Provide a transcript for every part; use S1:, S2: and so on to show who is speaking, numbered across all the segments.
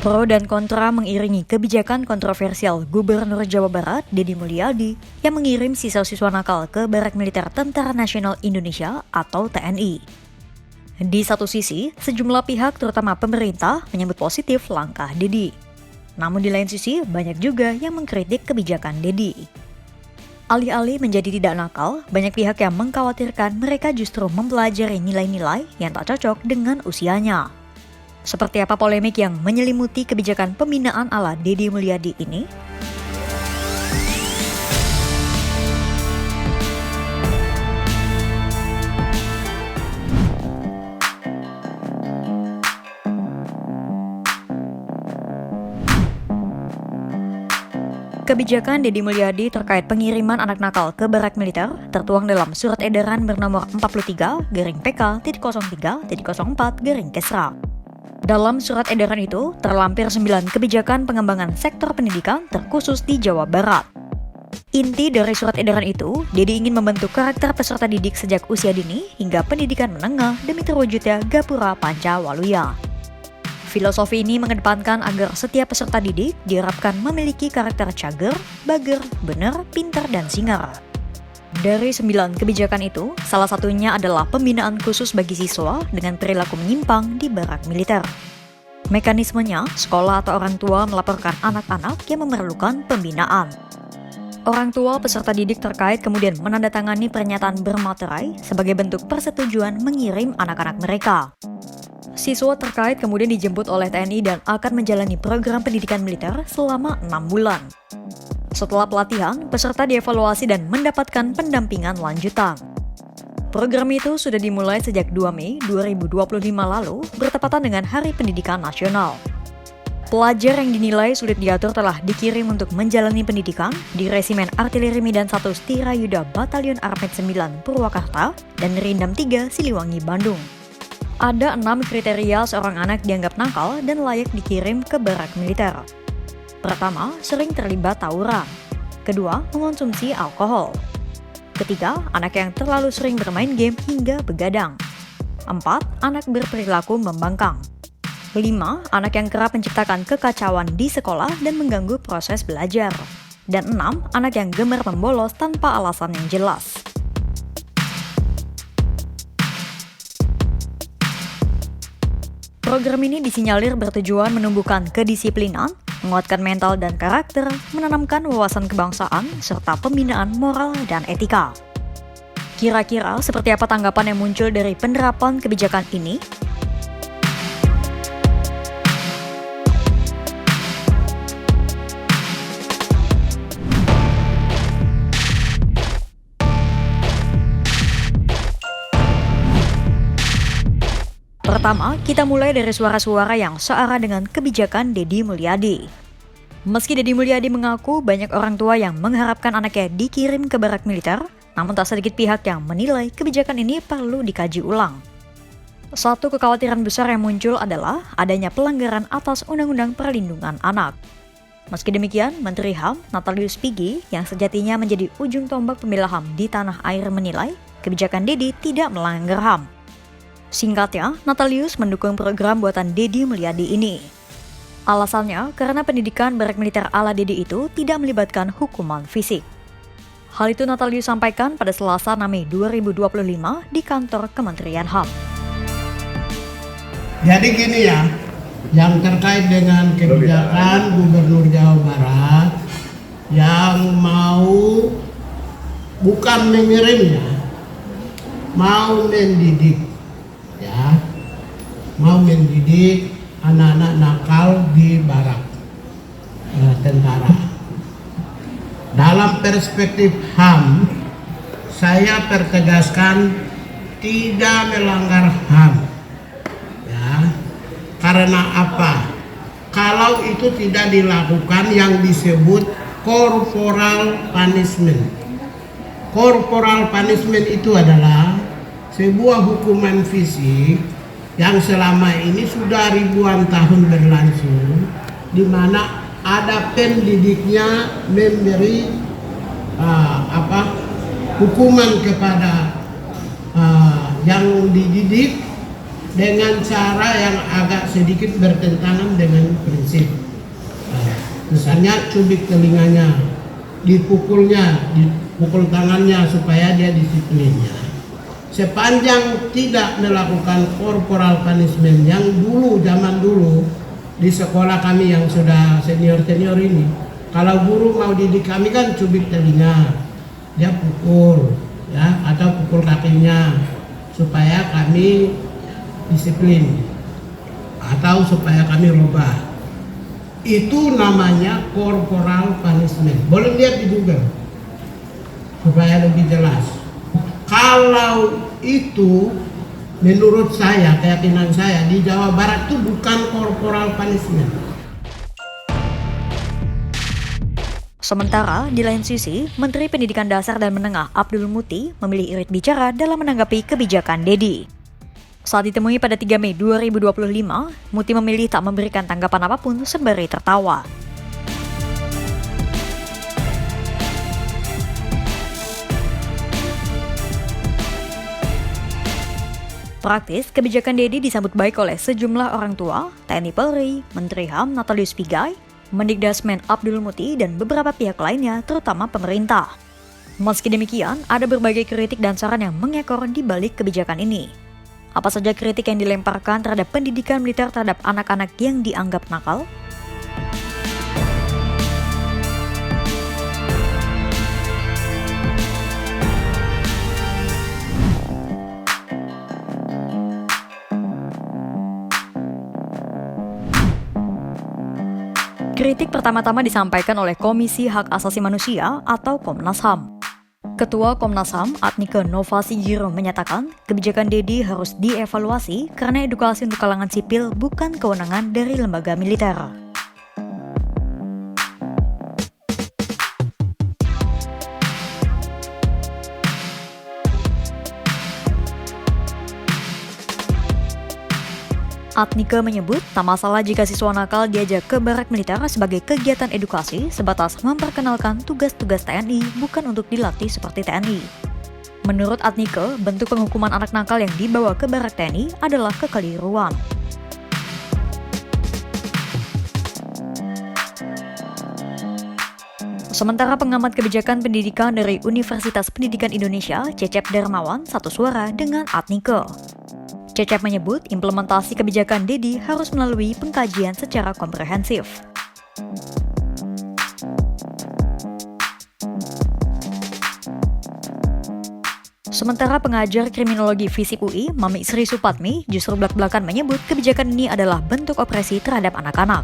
S1: Pro dan kontra mengiringi kebijakan kontroversial Gubernur Jawa Barat, Deddy Mulyadi, yang mengirim siswa-siswa nakal ke Barak Militer Tentara Nasional Indonesia atau TNI. Di satu sisi, sejumlah pihak terutama pemerintah menyambut positif langkah Deddy. Namun di lain sisi, banyak juga yang mengkritik kebijakan Deddy. Alih-alih menjadi tidak nakal, banyak pihak yang mengkhawatirkan mereka justru mempelajari nilai-nilai yang tak cocok dengan usianya. Seperti apa polemik yang menyelimuti kebijakan pembinaan ala Deddy Mulyadi ini? Kebijakan Deddy Mulyadi terkait pengiriman anak nakal ke barak militer tertuang dalam Surat Edaran bernomor 43-PK-03-04-Kesra. Dalam surat edaran itu, terlampir 9 kebijakan pengembangan sektor pendidikan terkhusus di Jawa Barat. Inti dari surat edaran itu, Deddy ingin membentuk karakter peserta didik sejak usia dini hingga pendidikan menengah demi terwujudnya Gapura Pancawaluya. Filosofi ini mengedepankan agar setiap peserta didik diharapkan memiliki karakter cager, bager, bener, pintar, dan singar. Dari 9 kebijakan itu, salah satunya adalah pembinaan khusus bagi siswa dengan perilaku menyimpang di barak militer. Mekanismenya, sekolah atau orang tua melaporkan anak-anak yang memerlukan pembinaan. Orang tua peserta didik terkait kemudian menandatangani pernyataan bermaterai sebagai bentuk persetujuan mengirim anak-anak mereka. Siswa terkait kemudian dijemput oleh TNI dan akan menjalani program pendidikan militer selama 6 bulan. Setelah pelatihan, peserta dievaluasi dan mendapatkan pendampingan lanjutan. Program itu sudah dimulai sejak 2 Mei 2025 lalu, bertepatan dengan Hari Pendidikan Nasional. Pelajar yang dinilai sulit diatur telah dikirim untuk menjalani pendidikan di Resimen Artileri Medan 1 Stirayuda Batalion Armet 9 Purwakarta dan Rindam 3 Siliwangi, Bandung. Ada 6 kriteria seorang anak dianggap nakal dan layak dikirim ke barak militer. Pertama, sering terlibat tawuran. Kedua, mengonsumsi alkohol. Ketiga, anak yang terlalu sering bermain game hingga begadang. 4, anak berperilaku membangkang. 5, anak yang kerap menciptakan kekacauan di sekolah dan mengganggu proses belajar. Dan 6, anak yang gemar membolos tanpa alasan yang jelas. Program ini disinyalir bertujuan menumbuhkan kedisiplinan, menguatkan mental dan karakter, menanamkan wawasan kebangsaan, serta pembinaan moral dan etika. Kira-kira seperti apa tanggapan yang muncul dari penerapan kebijakan ini? Pertama, kita mulai dari suara-suara yang searah dengan kebijakan Deddy Mulyadi. Meski Deddy Mulyadi mengaku banyak orang tua yang mengharapkan anaknya dikirim ke barak militer, namun tak sedikit pihak yang menilai kebijakan ini perlu dikaji ulang. Satu kekhawatiran besar yang muncul adalah adanya pelanggaran atas Undang-Undang Perlindungan Anak. Meski demikian, Menteri HAM Natalius Pigai yang sejatinya menjadi ujung tombak pembela HAM di tanah air menilai kebijakan Deddy tidak melanggar HAM. Singkatnya, Natalius mendukung program buatan Deddy Mulyadi ini. Alasannya, karena pendidikan barak militer ala Deddy itu tidak melibatkan hukuman fisik. Hal itu Natalius sampaikan pada Selasa 6 Mei 2025 di kantor Kementerian HAM.
S2: Jadi gini ya, yang terkait dengan kebijakan Gubernur Jawa Barat yang mau bukan mengirimnya, mau mendidik. Mau mendidik anak-anak nakal di barak tentara. Dalam perspektif HAM, saya pertegaskan tidak melanggar HAM. Ya, karena apa? Kalau itu tidak dilakukan yang disebut corporal punishment. Corporal punishment itu adalah sebuah hukuman fisik yang selama ini sudah ribuan tahun berlangsung, di mana ada pendidiknya memberi hukuman kepada yang dididik dengan cara yang agak sedikit bertentangan dengan prinsip. Misalnya cubit telinganya, dipukulnya, dipukul tangannya supaya dia disiplinnya. Sepanjang tidak melakukan corporal punishment yang dulu, zaman dulu di sekolah kami yang sudah senior-senior ini, kalau guru mau didik kami kan cubit telinga, dia pukul, ya, atau pukul kakinya supaya kami disiplin atau supaya kami rubah. Itu namanya corporal punishment. Boleh lihat di Google supaya lebih jelas. Kalau itu menurut saya, keyakinan saya, di Jawa Barat itu bukan corporal punishment.
S1: Sementara di lain sisi, Menteri Pendidikan Dasar dan Menengah Abdul Muti memilih irit bicara dalam menanggapi kebijakan Dedi. Saat ditemui pada 3 Mei 2025, Muti memilih tak memberikan tanggapan apapun sembari tertawa. Praktis, kebijakan Dedi disambut baik oleh sejumlah orang tua, TNI Polri, Menteri HAM Natalius Pigai, Mendikdasmen Abdul Muti, dan beberapa pihak lainnya, terutama pemerintah. Meski demikian, ada berbagai kritik dan saran yang mengekor di balik kebijakan ini. Apa saja kritik yang dilemparkan terhadap pendidikan militer terhadap anak-anak yang dianggap nakal? Kritik pertama-tama disampaikan oleh Komisi Hak Asasi Manusia atau Komnas HAM. Ketua Komnas HAM, Adnike Nova Sigiro, menyatakan kebijakan Dedi harus dievaluasi karena edukasi untuk kalangan sipil bukan kewenangan dari lembaga militer. Adnike menyebut tak masalah jika siswa nakal diajak ke barak militer sebagai kegiatan edukasi sebatas memperkenalkan tugas-tugas TNI bukan untuk dilatih seperti TNI. Menurut Adnike, bentuk penghukuman anak nakal yang dibawa ke barak TNI adalah kekeliruan. Sementara pengamat kebijakan pendidikan dari Universitas Pendidikan Indonesia, Cecep Darmawan, satu suara dengan Adnike. Cecep menyebut implementasi kebijakan Dedi harus melalui pengkajian secara komprehensif. Sementara pengajar kriminologi FISIP UI, Mami Sri Supatmi, justru belak-belakan menyebut kebijakan ini adalah bentuk opresi terhadap anak-anak.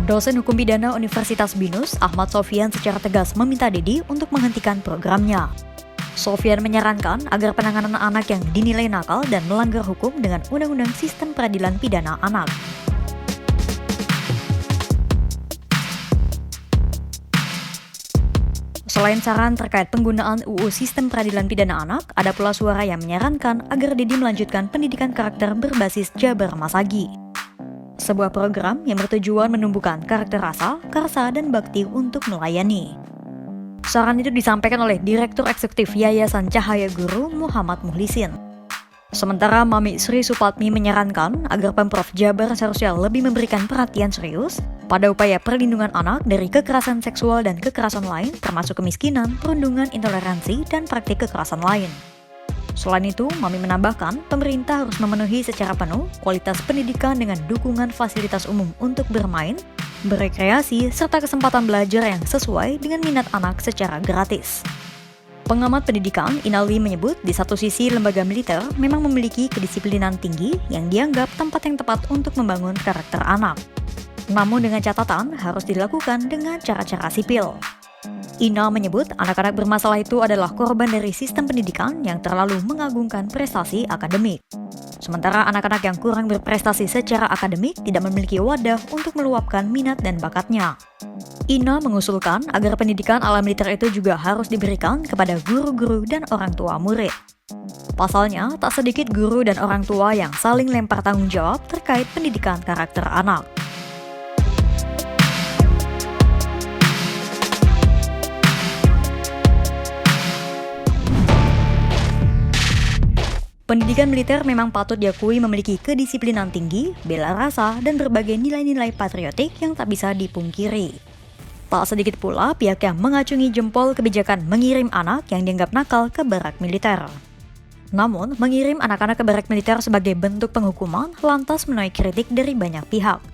S1: Dosen Hukum Pidana Universitas BINUS, Ahmad Sofyan, secara tegas meminta Dedi untuk menghentikan programnya. Sofyan menyarankan agar penanganan anak yang dinilai nakal dan melanggar hukum dengan Undang-Undang Sistem Peradilan Pidana Anak. Selain saran terkait penggunaan UU Sistem Peradilan Pidana Anak, ada pula suara yang menyarankan agar Dedi melanjutkan pendidikan karakter berbasis Jabar Masagi. Sebuah program yang bertujuan menumbuhkan karakter rasa, karsa, dan bakti untuk melayani. Saran itu disampaikan oleh Direktur Eksekutif Yayasan Cahaya Guru Muhammad Muhlisin. Sementara Mami Sri Supatmi menyarankan agar Pemprov Jabar seharusnya lebih memberikan perhatian serius pada upaya perlindungan anak dari kekerasan seksual dan kekerasan lain, termasuk kemiskinan, perundungan, intoleransi, dan praktik kekerasan lain. Selain itu, Mami menambahkan, pemerintah harus memenuhi secara penuh kualitas pendidikan dengan dukungan fasilitas umum untuk bermain, berekreasi, serta kesempatan belajar yang sesuai dengan minat anak secara gratis. Pengamat pendidikan Inali menyebut, di satu sisi lembaga militer memang memiliki kedisiplinan tinggi yang dianggap tempat yang tepat untuk membangun karakter anak. Namun dengan catatan harus dilakukan dengan cara-cara sipil. Ina menyebut anak-anak bermasalah itu adalah korban dari sistem pendidikan yang terlalu mengagungkan prestasi akademik. Sementara anak-anak yang kurang berprestasi secara akademik tidak memiliki wadah untuk meluapkan minat dan bakatnya. Ina mengusulkan agar pendidikan ala militer itu juga harus diberikan kepada guru-guru dan orang tua murid. Pasalnya, tak sedikit guru dan orang tua yang saling lempar tanggung jawab terkait pendidikan karakter anak. Pendidikan militer memang patut diakui memiliki kedisiplinan tinggi, bela rasa, dan berbagai nilai-nilai patriotik yang tak bisa dipungkiri. Tak sedikit pula pihak yang mengacungi jempol kebijakan mengirim anak yang dianggap nakal ke barak militer. Namun, mengirim anak-anak ke barak militer sebagai bentuk penghukuman lantas menuai kritik dari banyak pihak.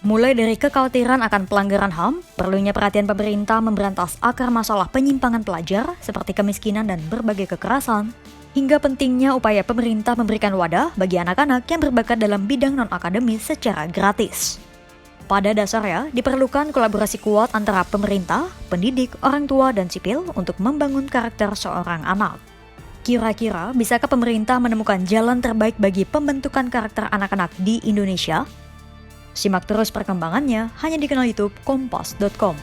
S1: Mulai dari kekhawatiran akan pelanggaran HAM, perlunya perhatian pemerintah memberantas akar masalah penyimpangan pelajar seperti kemiskinan dan berbagai kekerasan, hingga pentingnya upaya pemerintah memberikan wadah bagi anak-anak yang berbakat dalam bidang non-akademis secara gratis. Pada dasarnya, diperlukan kolaborasi kuat antara pemerintah, pendidik, orang tua, dan sipil untuk membangun karakter seorang anak. Kira-kira, bisakah pemerintah menemukan jalan terbaik bagi pembentukan karakter anak-anak di Indonesia? Simak terus perkembangannya hanya di kanal YouTube Kompas.com.